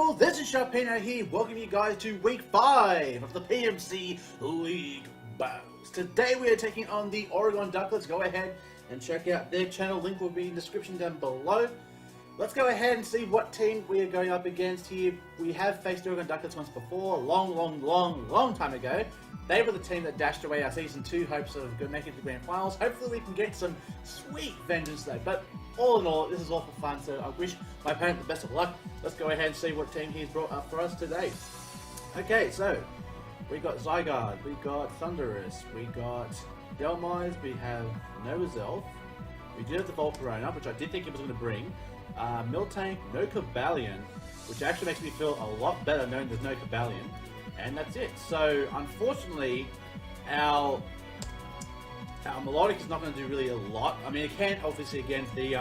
Hello, this is Sharpino here, welcoming you guys to week 5 of the PMC League Battles. Today we are taking on the Oregon Duckletts. Go ahead and check out their channel, link will be in the description down below. Let's go ahead and see what team we are going up against here. We have faced the Oregon Duckletts once before, a long time ago. They were the team that dashed away our Season 2 hopes of making it to the Grand Finals. Hopefully we can get some sweet vengeance though. But all in all, this is all for fun, so I wish my opponent the best of luck. Let's go ahead and see what team he's brought up for us today. Okay, so we got Zygarde, we got Thundurus, we got Delmise, we have Nozelf, we do have the Volcarona, which I did think he was going to bring. Miltank, no Cobalion, which actually makes me feel a lot better knowing there's no Cobalion. And that's it. So unfortunately, our Melodic is not going to do really a lot. I mean, it can obviously against the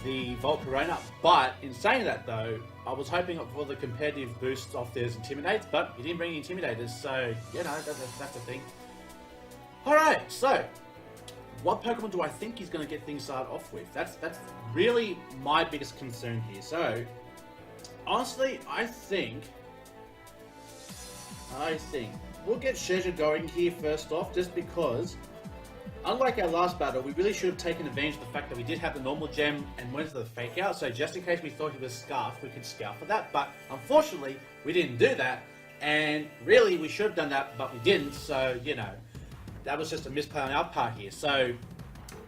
Volcarona, but in saying that though, I was hoping for the competitive boost off those Intimidates, but he didn't bring any Intimidators, so you know that's the thing. All right, so what Pokemon do I think he's going to get things started off with? That's really my biggest concern here. So honestly, I think we'll get Shedra going here first off, just because, unlike our last battle, we really should have taken advantage of the fact that we did have the normal gem and went to the fake out, so just in case we thought he was Scarf, we could scout for that, but unfortunately, we didn't do that, and really, we should have done that, but we didn't, so, you know, that was just a misplay on our part here. So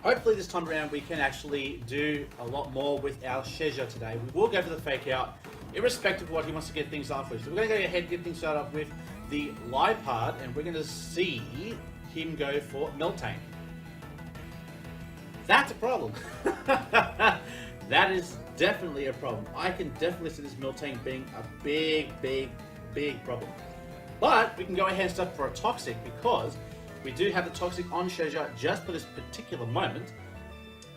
hopefully this time around we can actually do a lot more with our Shedra today. We will go for the fake out, irrespective of what he wants to get things off with. So we're going to go ahead and get things started off with the Liepard, and we're going to see him go for Miltank. That's a problem. That is definitely a problem. I can definitely see this Miltank being a big problem. But we can go ahead and start for a Toxic, because we do have the Toxic on Shedra just for this particular moment.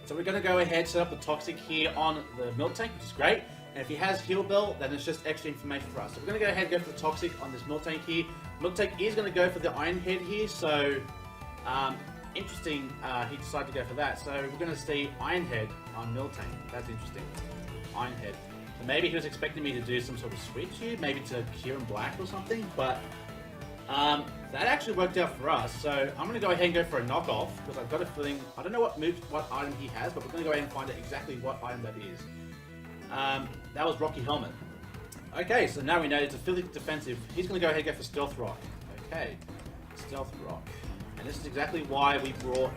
So we're going to go ahead and set up the Toxic here on the Miltank, which is great. And if he has Heal Bell, then it's just extra information for us. So we're going to go ahead and go for the Toxic on this Miltank here. Miltank is going to go for the Iron Head here, so interesting he decided to go for that. So we're going to see Iron Head on Miltank. That's interesting. Iron Head. So maybe he was expecting me to do some sort of switch here, maybe to Kieran Black or something, but that actually worked out for us. So I'm going to go ahead and go for a knockoff, because I've got a feeling, I don't know what item he has, but we're going to go ahead and find out exactly what item that is. That was Rocky Helmet. Okay, so now we know it's a physically defensive. He's going to go ahead and go for Stealth Rock. Okay, Stealth Rock. And this is exactly why we brought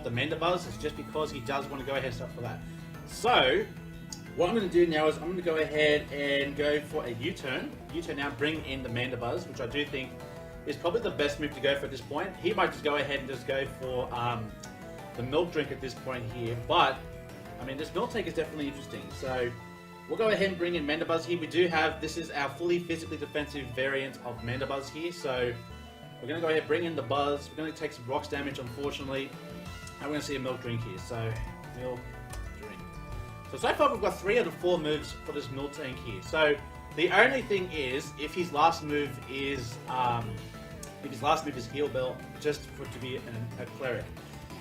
the Mandibuzz. It's just because he does want to go ahead and start for that. So what I'm going to do now is I'm going to go ahead and go for a U-turn. U-turn now, bring in the Mandibuzz, which I do think is probably the best move to go for at this point. He might just go ahead and just go for the Milk Drink at this point here, but I mean, this Miltank is definitely interesting. So we'll go ahead and bring in Mandibuzz here. We do have, this is our fully physically defensive variant of Mandibuzz here. So we're going to go ahead and bring in the Buzz. We're going to take some rocks damage, unfortunately. And we're going to see a Milk Drink here. So, Milk Drink. So far we've got 3 out of 4 moves for this Miltank here. So the only thing is, if his last move is, Heal Bell, just for it to be a Cleric.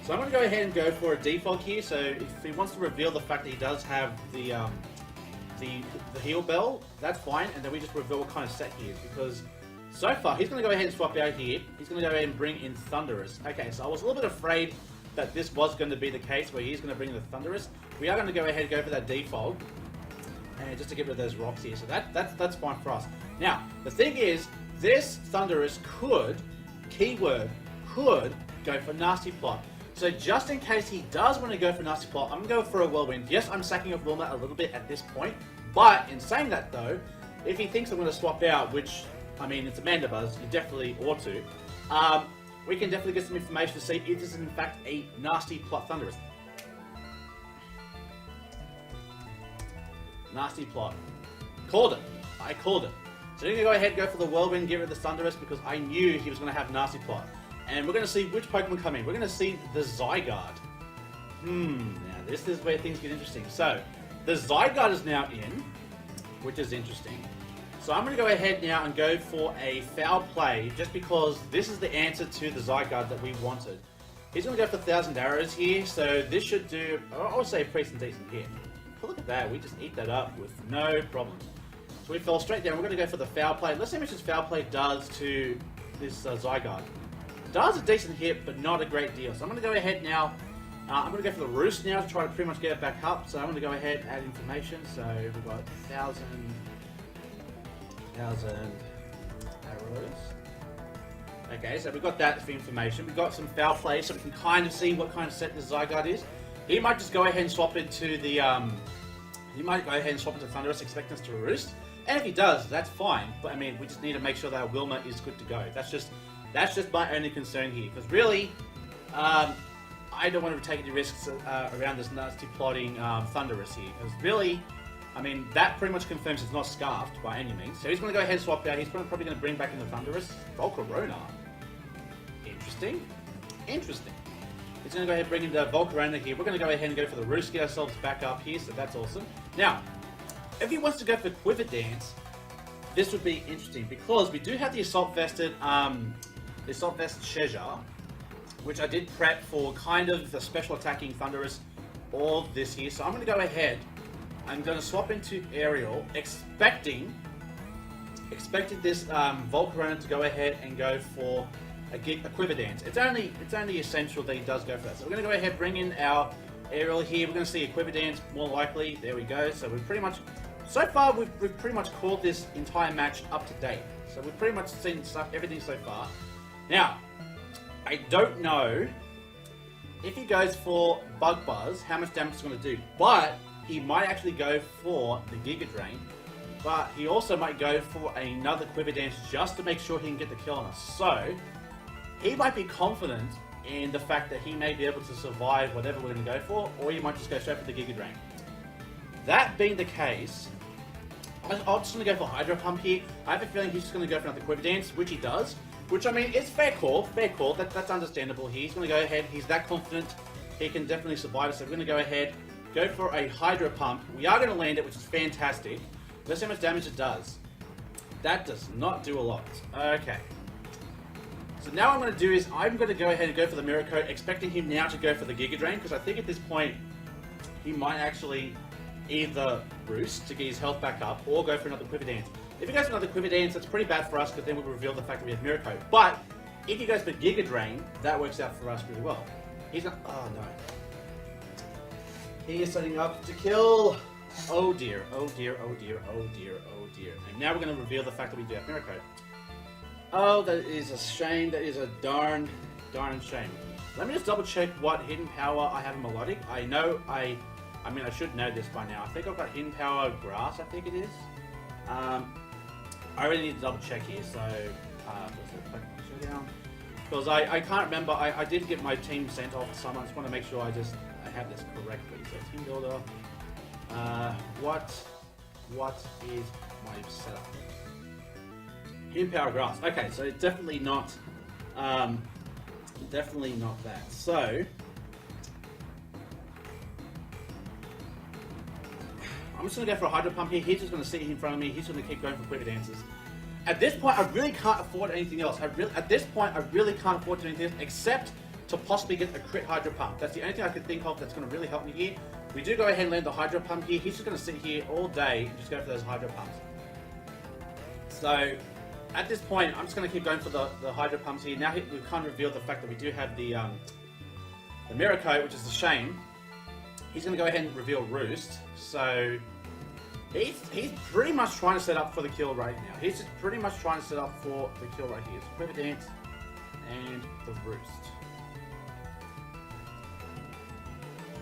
So I'm going to go ahead and go for a Defog here. So if he wants to reveal the fact that he does have the Heal Bell, that's fine. And then we just reveal what kind of set he is. Because so far, he's going to go ahead and swap out here. He's going to go ahead and bring in Thundurus. Okay, so I was a little bit afraid that this was going to be the case where he's going to bring in the Thundurus. We are going to go ahead and go for that Defog. And just to get rid of those rocks here. So that's fine for us. Now, the thing is, this Thundurus could, keyword, could go for Nasty Plot. So just in case he does want to go for Nasty Plot, I'm going to go for a Whirlwind. Yes, I'm sacking off Wilma a little bit at this point, but in saying that though, if he thinks I'm going to swap out, which, I mean, it's a Mandibuzz, you definitely ought to, we can definitely get some information to see if this is in fact a Nasty Plot Thundurus. Nasty Plot. Called it. I called it. So I'm going to go ahead and go for the Whirlwind, get rid of the Thundurus, because I knew he was going to have Nasty Plot. And we're going to see which Pokemon come in. We're going to see the Zygarde. Now this is where things get interesting. So, the Zygarde is now in, which is interesting. So I'm going to go ahead now and go for a Foul Play, just because this is the answer to the Zygarde that we wanted. He's going to go for 1,000 Arrows here, so this should do, I would say, pretty decent here. look at that. We just eat that up with no problems. So we fell straight down. We're going to go for the foul play. Let's see how much this foul play does to this Zygarde. It does a decent hit, but not a great deal. So I'm going to go ahead now. I'm going to go for the Roost now to try to pretty much get it back up. So I'm going to go ahead and add information. So we've got 1,000 arrows. Okay, so we've got that for information. We've got some foul play, so we can kind of see what kind of set this Zygarde is. He might just go ahead and swap into the Thundurus, expecting us to Roost. And if he does, that's fine. But I mean, we just need to make sure that our Wilma is good to go. That's just my only concern here. Because really, I don't want to take any risks around this nasty plotting Thundurus here. Because really, I mean, that pretty much confirms it's not Scarfed by any means. So he's going to go ahead and swap out. He's probably going to bring back in the Thundurus. Volcarona. Interesting. Interesting. He's going to go ahead and bring in the Volcarona here. We're going to go ahead and go for the Roost, get ourselves back up here. So that's awesome. Now, if he wants to go for Quiver Dance, this would be interesting. Because we do have the Assault Vested Shedjar, which I did prep for kind of the special attacking Thundurus all this here. So I'm going to go ahead. I'm going to swap into Aerial, expecting this Volcarona to go ahead and go for a Quiver Dance. It's only essential that he does go for that. So we're going to go ahead and bring in our Aerial here. We're going to see a Quiver Dance more likely. There we go. So we've pretty much, so far we've pretty much called this entire match up to date. So we've pretty much seen everything so far. Now, I don't know if he goes for Bug Buzz, how much damage it's going to do, but he might actually go for the Giga Drain, but he also might go for another Quiver Dance just to make sure he can get the kill on us. So, he might be confident in the fact that he may be able to survive whatever we're going to go for, or he might just go straight for the Giga Drain. That being the case, I'm just going to go for Hydro Pump here. I have a feeling he's just going to go for another Quiver Dance, which he does. Which, I mean, it's fair call, that's understandable here. He's going to go ahead, he's that confident, he can definitely survive. So we're going to go ahead, go for a Hydro Pump. We are going to land it, which is fantastic. Let's see how much damage it does. That does not do a lot. Okay. So now what I'm going to do is, I'm going to go ahead and go for the Mirror Coat, expecting him now to go for the Giga Drain, because I think at this point, he might actually either Roost to get his health back up, or go for another Quiver Dance. If he goes for another Quiver Dance, that's pretty bad for us, because then we'll reveal the fact that we have Mirror Coat. But, if he goes for Giga Drain, that works out for us really well. He's not, oh no. He is setting up to kill. Oh dear, oh dear, oh dear, oh dear, oh dear. And now we're going to reveal the fact that we do have Mirror Coat. Oh, that is a shame. That is a darn shame. Let me just double check what hidden power I have in Melodic. I know, I mean, I should know this by now. I think I've got hidden power Grass, I think it is. I really need to double check here, so because I can't remember. I did get my team sent off to someone. I just want to make sure I have this correctly. So team builder, what is my setup? Hidden power Grass. Okay, so it's definitely not that. So I'm just going to go for a Hydro Pump here. He's just going to sit in front of me. He's going to keep going for Quiver Dances. At this point, I really can't afford anything else. At this point, I really can't afford anything else except to possibly get a crit Hydro Pump. That's the only thing I could think of that's going to really help me here. We do go ahead and land the Hydro Pump here. He's just going to sit here all day and just go for those Hydro Pumps. So, at this point, I'm just going to keep going for the Hydro Pumps here. Now we've kind of revealed the fact that we do have the Mirror Coat, which is a shame. He's going to go ahead and reveal Roost. So, he's pretty much trying to set up for the kill right now. He's just pretty much trying to set up for the kill right here. So, Quiver Dance and the Roost.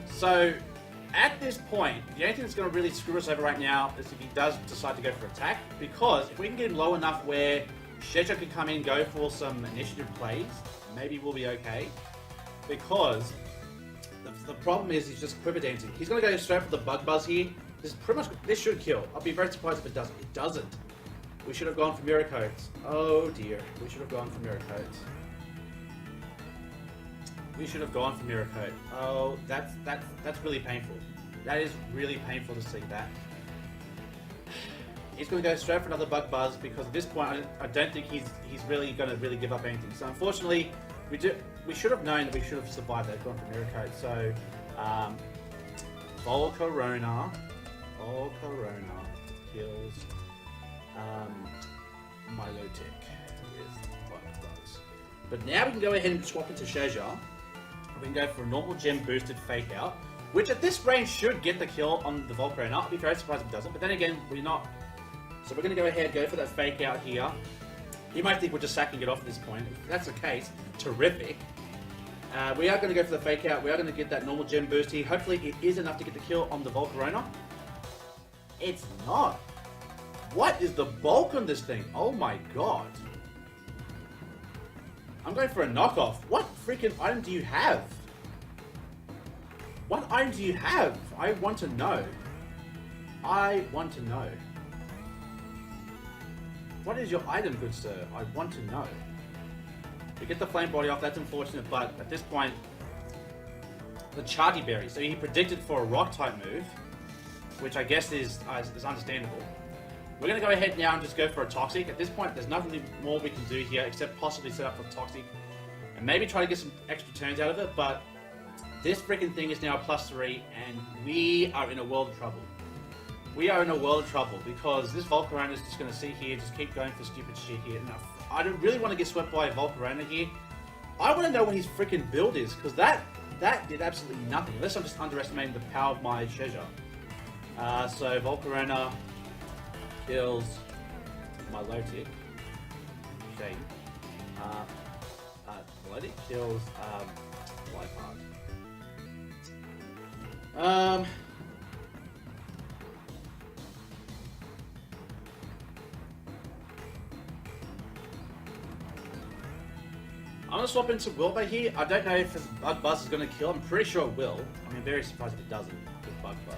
So, at this point, the only thing that's going to really screw us over right now is if he does decide to go for attack. Because if we can get him low enough where Shedjar can come in, go for some initiative plays, maybe we'll be okay. Because the problem is he's just Quiver Dancing. He's going to go straight for the Bug Buzz here. This should kill. I'll be very surprised if it doesn't. It doesn't. We should have gone for Mirror Coats. Oh dear. We should have gone for Mirror Coats. We should have gone for Mirror Coat. Oh, that's really painful. That is really painful to see that. He's going to go straight for another Bug Buzz because at this point I don't think he's really going to give up anything. So unfortunately, we should have known that we should have survived that, gone for Mirror Coat. So Volcarona kills Milotic with Bugbugs. But now we can go ahead and swap into Shazza. We can go for a normal gem boosted fake out, which at this range should get the kill on the Volcarona. I'll be very surprised if it doesn't, but then again, we're not. So we're going to go ahead and go for that fake out here. You might think we're just sacking it off at this point. If that's the case, terrific. We are going to go for the fake out. We are going to get that normal gem boost here. Hopefully it is enough to get the kill on the Volcarona. It's not. What is the bulk on this thing? Oh my god. I'm going for a knockoff. What freaking item do you have? What item do you have? I want to know. I want to know. What is your item, good sir? I want to know. We get the flame body off, that's unfortunate, but at this point, the Chargy Berry. So he predicted for a rock type move, which I guess is understandable. We're going to go ahead now and just go for a Toxic. At this point, there's nothing more we can do here except possibly set up for Toxic and maybe try to get some extra turns out of it, but this freaking thing is now a +3 and we are in a world of trouble. We are in a world of trouble because this Volcarona is just going to sit here, just keep going for stupid shit here. Now, I don't really want to get swept by a Volcarona here. I want to know what his freaking build is, because that did absolutely nothing, unless I'm just underestimating the power of my Shazza. So Volcarona kills Milotic. Shame. Milotic kills Lifeheart. I'm going to swap into Wilbur here. I don't know if this Bug Buzz is going to kill. I'm pretty sure it will. I'm very surprised if it doesn't with Bug Buzz.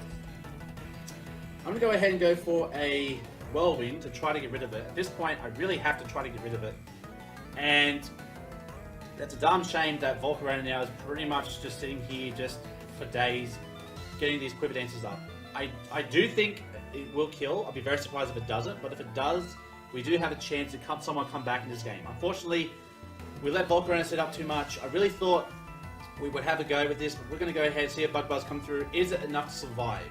I'm going to go ahead and go for a Whirlwind to try to get rid of it. At this point, I really have to try to get rid of it. And that's a damn shame that Volcarona now is pretty much just sitting here just for days, getting these Quiver Dances up. I do think it will kill. I'll be very surprised if it doesn't. But if it does, we do have a chance to someone come back in this game. Unfortunately, we let Volcarona set up too much. I really thought we would have a go with this, but we're going to go ahead and see a Bug Buzz come through. Is it enough to survive?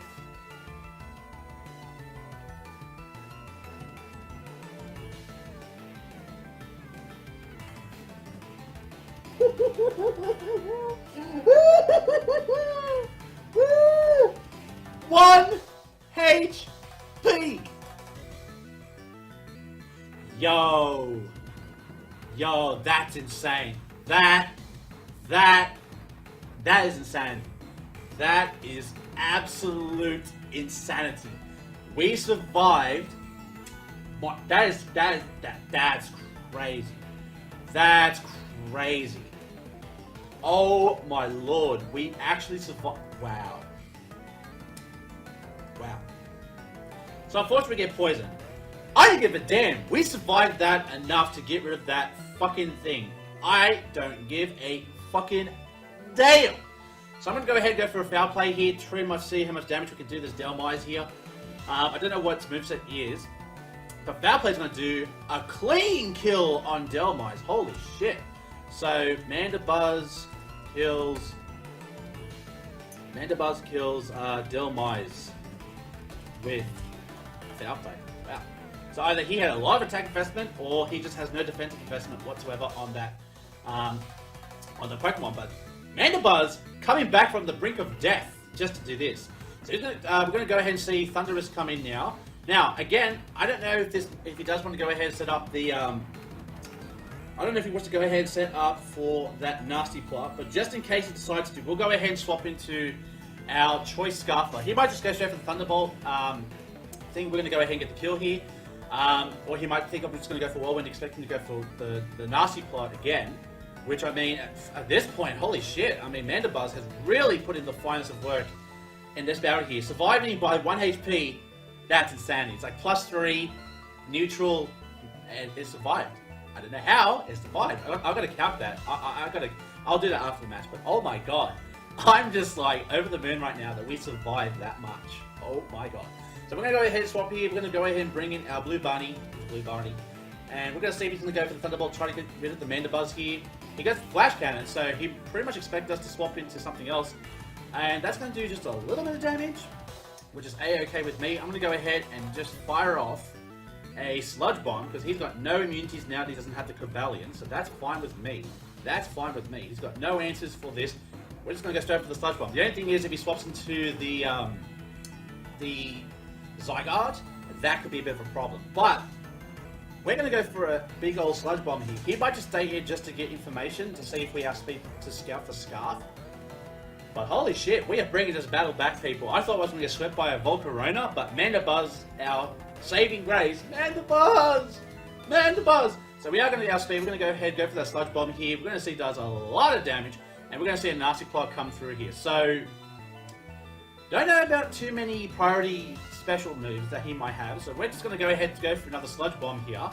One HP! Yo, that's insane. That is insane. That is absolute insanity. We survived. That's crazy. That's crazy. Oh my lord, we actually survived. Wow. So unfortunately we get poisoned. I didn't give a damn. We survived that enough to get rid of that fucking thing. I don't give a fucking damn. So I'm going to go ahead and go for a foul play here to pretty much see how much damage we can do this Delmise here. I don't know what its moveset is, but foul play is going to do a clean kill on Delmise. Holy shit. So Mandibuzz kills Delmise with foul play. Wow. So either he had a lot of attack investment, or he just has no defensive investment whatsoever on that, on the Pokemon. But Mandibuzz coming back from the brink of death just to do this. So we're going to go ahead and see Thundurus come in now. Now, again, I don't know if he does want to go ahead and set up the, I don't know if he wants to go ahead and set up for that nasty plot, but just in case he decides to, we'll go ahead and swap into our Choice Scarfler. He might just go straight for the Thunderbolt. Think we're going to go ahead and get the kill here. Or he might think I'm just going to go for Whirlwind, expecting to go for the nasty plot again. Which, I mean, at this point, holy shit. I mean, Mandibuzz has really put in the finest of work in this battle here. Surviving by 1 HP, that's insanity. It's like +3, neutral, and it survived. I don't know how it survived. I've got to count that. I'll do that after the match. But oh my god, I'm just like over the moon right now that we survived that much. Oh my god. So we're going to go ahead and swap here. We're going to go ahead and bring in our Blue Barney. And we're going to see if he's going to go for the Thunderbolt, try to get rid of the Mandibuzz here. He goes Flash Cannon, so he pretty much expects us to swap into something else. And that's going to do just a little bit of damage, which is A-okay with me. I'm going to go ahead and just fire off a Sludge Bomb, because he's got no immunities now that he doesn't have the Cobalion, so that's fine with me. That's fine with me. He's got no answers for this. We're just going to go straight for the Sludge Bomb. The only thing is, if he swaps into the Zygarde, that could be a bit of a problem. But we're going to go for a big old Sludge Bomb here. He might just stay here just to get information, to see if we have speed to scout for Scarf. But holy shit, we are bringing this battle back, people. I thought I was going to get swept by a Volcarona, but Mandibuzz, our saving grace. Mandibuzz! Mandibuzz! So we are going to outspeed. We're going to go ahead, go for that Sludge Bomb here. We're going to see it does a lot of damage. And we're going to see a Nasty Claw come through here. So, don't know about too many priority special moves that he might have. So we're just going to go ahead and go for another Sludge Bomb here.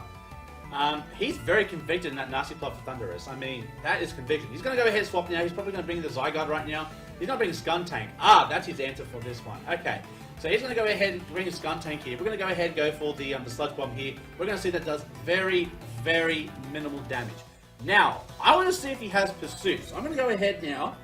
He's very convicted in that Nasty Claw for Thundurus. I mean, that is conviction. He's going to go ahead and swap now. He's probably going to bring the Zygarde right now. He's not bringing Skuntank. Ah, that's his answer for this one. Okay. So he's going to go ahead and bring his Skuntank here. We're going to go ahead and go for the Sludge Bomb here. We're going to see that does very, very minimal damage. Now, I want to see if he has Pursuit. So I'm going to go ahead now,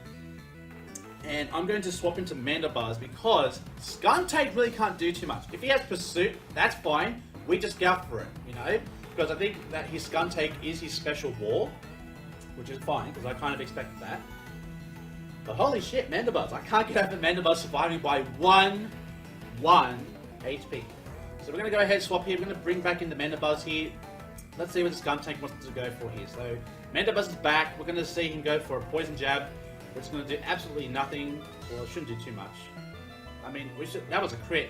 and I'm going to swap into Mandibuzz, because Skuntank really can't do too much. If he has Pursuit, that's fine. We just go for it, you know? Because I think that his Skuntank is his special wall, which is fine, because I kind of expected that. But holy shit, Mandibuzz. I can't get over Mandibuzz surviving by 1 HP. So we're going to go ahead and swap here. We're going to bring back in the Mandibuzz here. Let's see what the Skuntank wants to go for here. So Mandibuzz is back. We're going to see him go for a Poison Jab, which is going to do absolutely nothing. Well, it shouldn't do too much. I mean, that was a crit.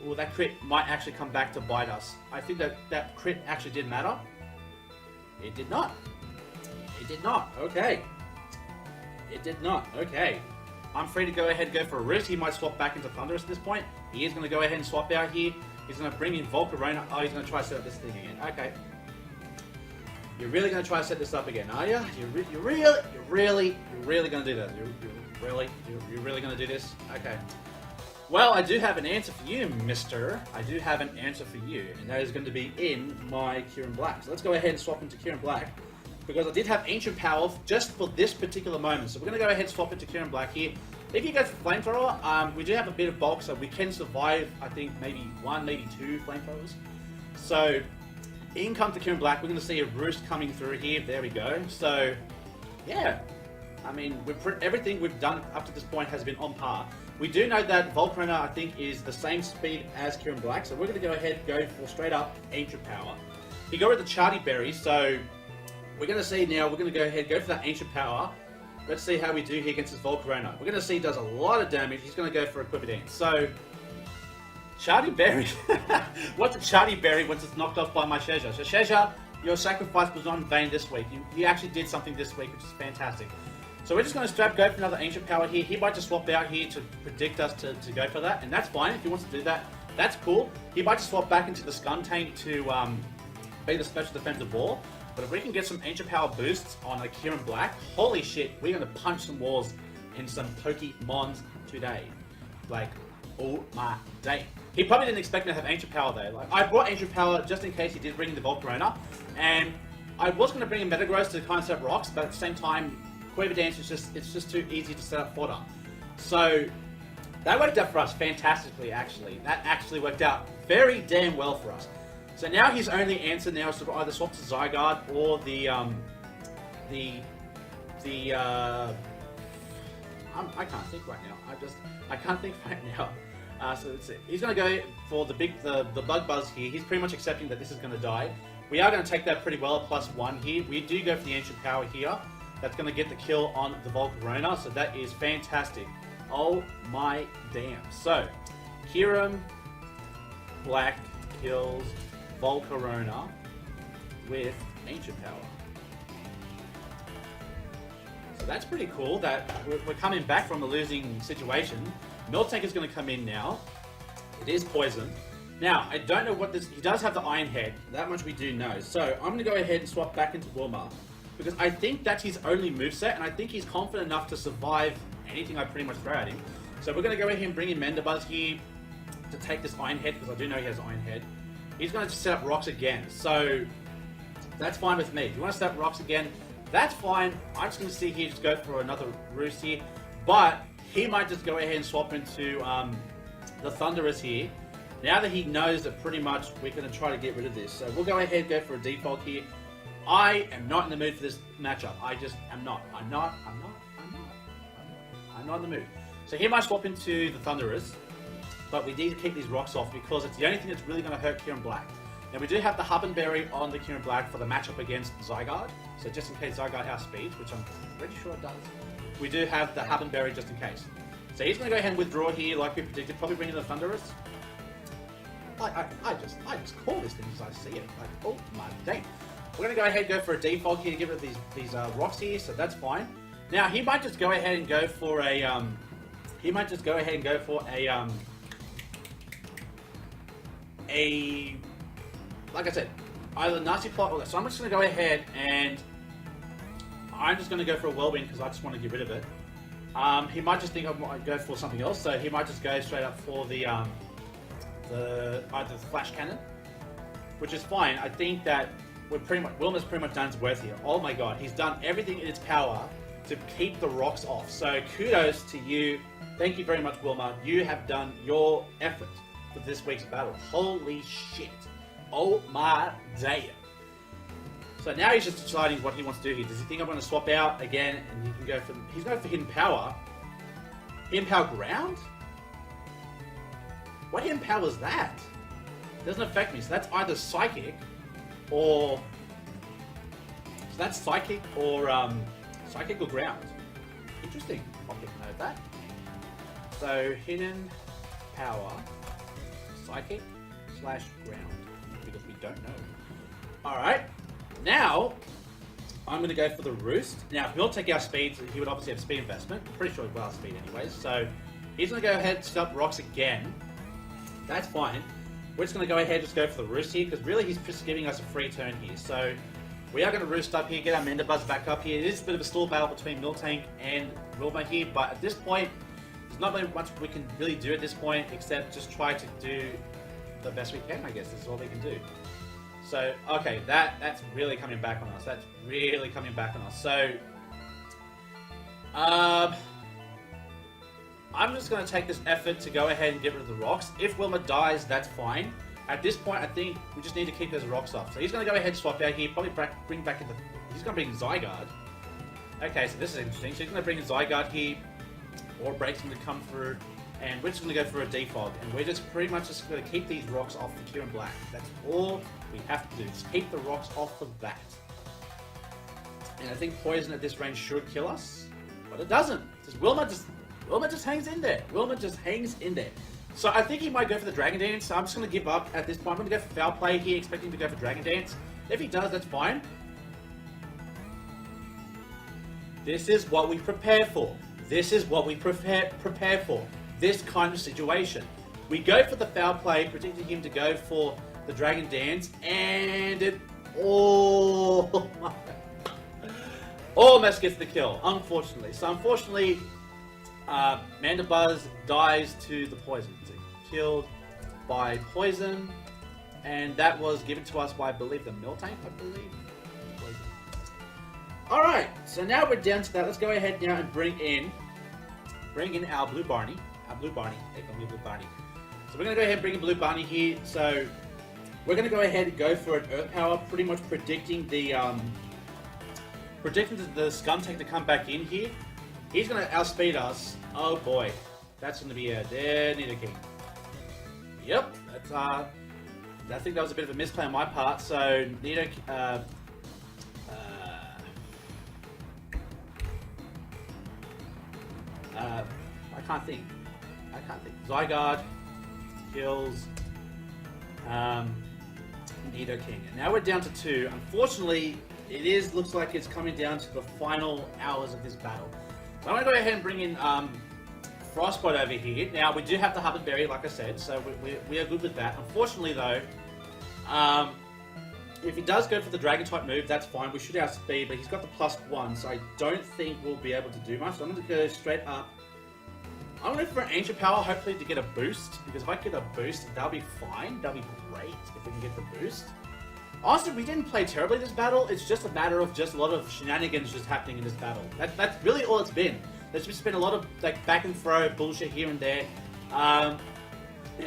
Well, that crit might actually come back to bite us. I think that crit actually did matter. It did not. It did not. Okay. It did not. Okay. I'm free to go ahead and go for a Roost. He might swap back into Thundurus at this point. He is going to go ahead and swap out here. He's going to bring in Volcarona. Oh, he's going to try to set up this thing again. Okay. You're really going to try to set this up again, are you? You're really going to do that? You're really going to do this? Okay. Well, I do have an answer for you, mister. I do have an answer for you, and that is going to be in my Kieran Black. So let's go ahead and swap into Kieran Black, because I did have Ancient Power just for this particular moment. So we're going to go ahead and swap into Kieran Black here. If you go for Flamethrower, we do have a bit of bulk, so we can survive, I think, maybe 1, maybe 2 Flamethrowers. So, in comes the Kieran Black. We're going to see a Roost coming through here. There we go. So, yeah. I mean, everything we've done up to this point has been on par. We do know that Volcarona, I think, is the same speed as Kieran Black, so we're going to go ahead and go for straight up Ancient Power. He got rid of the Charty Berry, so we're going to see now, we're going to go ahead and go for that Ancient Power. Let's see how we do here against this Volcarona. We're going to see he does a lot of damage. He's going to go for a Quiver Dance. So, Charty Berry. What's a Charty Berry once it's knocked off by my Shezza? So Shezza, your sacrifice was not in vain this week. You actually did something this week, which is fantastic. So we're just going to go for another Ancient Power here. He might just swap out here to predict us to go for that, and that's fine. If he wants to do that, that's cool. He might just swap back into the Skuntank to be the special defensive wall. But if we can get some Ancient Power boosts on a Kieran Black, holy shit, we're going to punch some walls in some Pokemons today. Like, oh my day. He probably didn't expect me to have Ancient Power though. Like, I brought Ancient Power just in case he did bring in the Volcarona, and I was going to bring in Metagross to kind of set up rocks, but at the same time, Quiver Dance is just too easy to set up fodder. So that worked out for us fantastically, actually. That actually worked out very damn well for us. So now his only answer now is to either swap to Zygarde or I can't think right now. I can't think right now. So let's see. He's going to go for the Bug Buzz here. He's pretty much accepting that this is going to die. We are going to take that pretty well, +1 here. We do go for the Ancient Power here. That's going to get the kill on the Volcarona, so that is fantastic. Oh my damn. So, Kieran Black kills Volcarona with Ancient Power. So that's pretty cool that we're coming back from a losing situation. Miltank is going to come in now. It is poison. Now, I don't know what this... He does have the Iron Head. That much we do know. So, I'm going to go ahead and swap back into Wilma, because I think that's his only moveset, and I think he's confident enough to survive anything I pretty much throw at him. So we're going to go ahead and bring in Mandibuzz here to take this Iron Head, because I do know he has Iron Head. He's going to set up rocks again, so that's fine with me. If you want to set up rocks again, that's fine. I'm just going to see here, just go for another Roost here. But he might just go ahead and swap into the Thunderous here. Now that he knows that pretty much we're going to try to get rid of this. So we'll go ahead and go for a default here. I am not in the mood for this matchup. I just am not. I'm not in the mood. So he might swap into the Thunderous. But we need to keep these rocks off because it's the only thing that's really going to hurt Kieran Black. Now we do have the Hubbenberry on the Kieran Black for the matchup against Zygarde. So just in case Zygarde outspeeds, which I'm pretty sure it does. We do have the Hubbenberry just in case. So he's going to go ahead and withdraw here like we predicted. Probably bring in the Thunderous. I just call this thing as I see it. Like, oh my day. We're going to go ahead and go for a default here to give it these rocks here. So that's fine. Now he might just go ahead and go for a like I said, either Nasty Plot or that. So I'm just going to go ahead and I'm just going to go for a Whirlwind because I just want to get rid of it. He might just think I might go for something else, so he might just go straight up for the either the Flash Cannon, which is fine. I think that Wilma's pretty much done his worth here. Oh my god, he's done everything in its power to keep the rocks off. So kudos to you. Thank you very much, Wilma. You have done your effort for this week's battle. Holy shit. Oh my day. So now he's just deciding what he wants to do here. Does he think I'm going to swap out again and he can go for... He's going for Hidden Power. Hidden Power Ground? What Hidden Power is that? It doesn't affect me. So that's either Psychic or... So that's Psychic or Ground. Interesting. I'll take note of that. So Hidden Power... Psychic / Ground, because we don't know. Alright, now I'm going to go for the Roost. Now, if we'll take our speed, he would obviously have speed investment. I'm pretty sure he will have speed anyways. So he's going to go ahead and stop rocks again. That's fine. We're just going to go ahead and just go for the Roost here, because really he's just giving us a free turn here. So we are going to Roost up here, get our Mandibuzz back up here. It is a bit of a stall battle between Miltank and Wilma here, but at this point, there's not really much we can really do at this point, except just try to do the best we can, I guess. This is all we can do. So, okay, that's really coming back on us. That's really coming back on us. So, I'm just going to take this effort to go ahead and get rid of the rocks. If Wilma dies, that's fine. At this point, I think we just need to keep those rocks off. So he's going to go ahead and swap out here, probably bring back in the... He's going to bring Zygarde. Okay, so this is interesting. So he's going to bring Zygarde here. Or breaks him to come through, and we're just going to go for a defog, and we're just pretty much just going to keep these rocks off the Kieran Black. That's all we have to do, just keep the rocks off of that. And I think Poison at this range should kill us, but it doesn't. Wilma just hangs in there. Wilma just hangs in there. So I think he might go for the Dragon Dance. So I'm just going to give up at this point. I'm going to go for Foul Play here, expecting to go for Dragon Dance. If he does, that's fine. This is what we prepare for. This is what we prepare for. This kind of situation. We go for the Foul Play, predicting him to go for the Dragon Dance, and it almost gets the kill, unfortunately. So unfortunately, Mandibuzz dies to the poison. So killed by poison, and that was given to us by, I believe, the Miltank, Alright, so now we're down to that. Let's go ahead now and bring in our Blue Barney. Blue Barney. So we're going to go ahead and bring in Blue Barney here. So we're going to go ahead and go for an Earth Power, pretty much predicting the Skuntank to come back in here. He's going to outspeed us. Oh boy, that's going to be a dead Nidoking. Yep, that's I think that was a bit of a misplay on my part. So Nidoking. I can't think. Zygarde kills Nidoking. And now we're down to 2. Unfortunately, looks like it's coming down to the final hours of this battle. So I'm going to go ahead and bring in Frostbite over here. Now, we do have the Hubbenberry, like I said, so we are good with that. Unfortunately, though, if he does go for the Dragon-type move, that's fine. We should outspeed, but he's got the +1, so I don't think we'll be able to do much. So I'm going to go straight up. I'm going for an Ancient Power, hopefully to get a boost, because if I get a boost, that'll be fine. That'll be great if we can get the boost. Honestly, we didn't play terribly this battle. It's just a matter of just a lot of shenanigans just happening in this battle. That's really all it's been. There's just been a lot of like back and throw bullshit here and there. And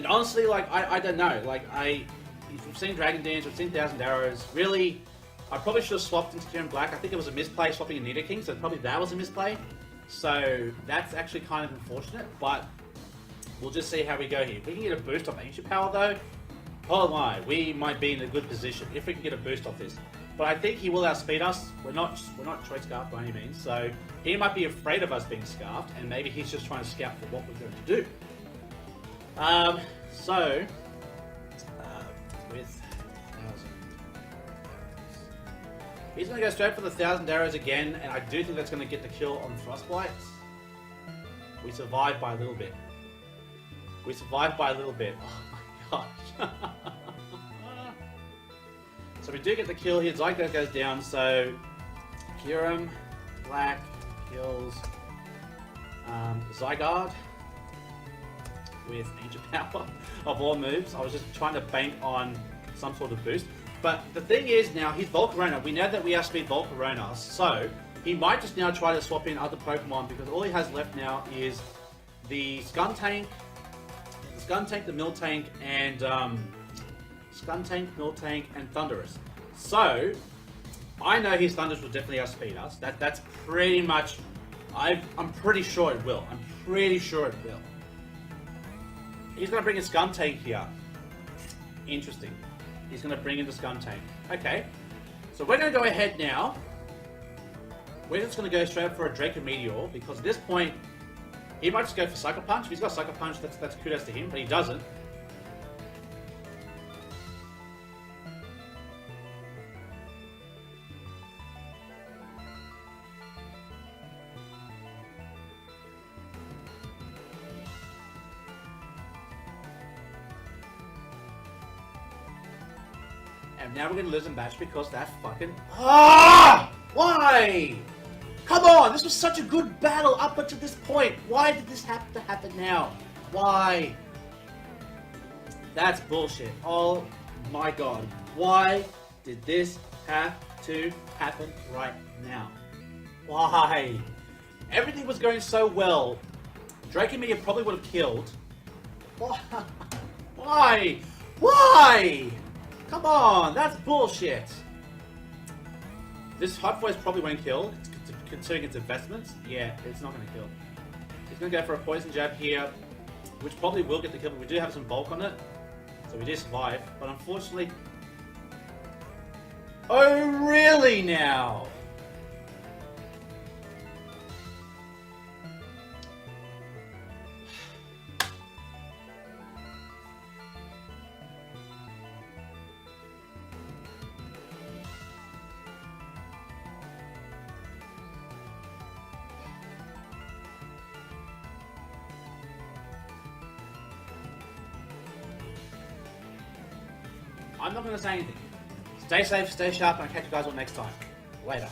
honestly, like, I don't know. Like, we've seen Dragon Dance, we've seen Thousand Arrows. Really, I probably should have swapped into Kieran Black. I think it was a misplay swapping a Nidoking, so probably that was a misplay. So that's actually kind of unfortunate, but we'll just see how we go here. If we can get a boost off Ancient Power though, oh my, we might be in a good position if we can get a boost off this. But I think he will outspeed us. We're not Choice Scarf by any means, so he might be afraid of us being Scarfed, and maybe he's just trying to scout for what we're going to do. With 1,000 arrows, he's going to go straight for the 1,000 arrows again, and I do think that's going to get the kill on Frostbite. We survived by a little bit. We survived by a little bit. Oh my gosh. So we do get the kill here. Zygarde goes down, so Kieran Black kills Zygarde with Ancient Power of all moves. I was just trying to bank on some sort of boost. But the thing is now, he's Volcarona. We know that we outspeed Volcarona, so he might just now try to swap in other Pokemon because all he has left now is the Skuntank, the Miltank, and Thundurus. So I know his Thundurus will definitely outspeed us. That's pretty much. I'm pretty sure it will. I'm pretty sure it will. He's going to bring a Skuntank here. Interesting. He's going to bring in the Skuntank. Okay. So we're going to go ahead now. We're just going to go straight for a Draco Meteor because at this point, he might just go for Sucker Punch. If he's got Sucker Punch, that's kudos to him, but he doesn't. And now we're going to lose a match because that fucking... Ah! Why? Come on! This was such a good battle up until this point. Why did this have to happen now? Why? That's bullshit. Oh my god. Why did this have to happen right now? Why? Everything was going so well. Dracomir probably would have killed. Why? Why? Why? Come on, that's bullshit. This Hot Voice probably won't kill, considering its investments. Yeah, it's not going to kill. He's going to go for a Poison Jab here, which probably will get the kill, but we do have some bulk on it. So we do survive, but unfortunately... Oh, really now? I'm not going to say anything. Stay safe, stay sharp, and I'll catch you guys all next time. Later.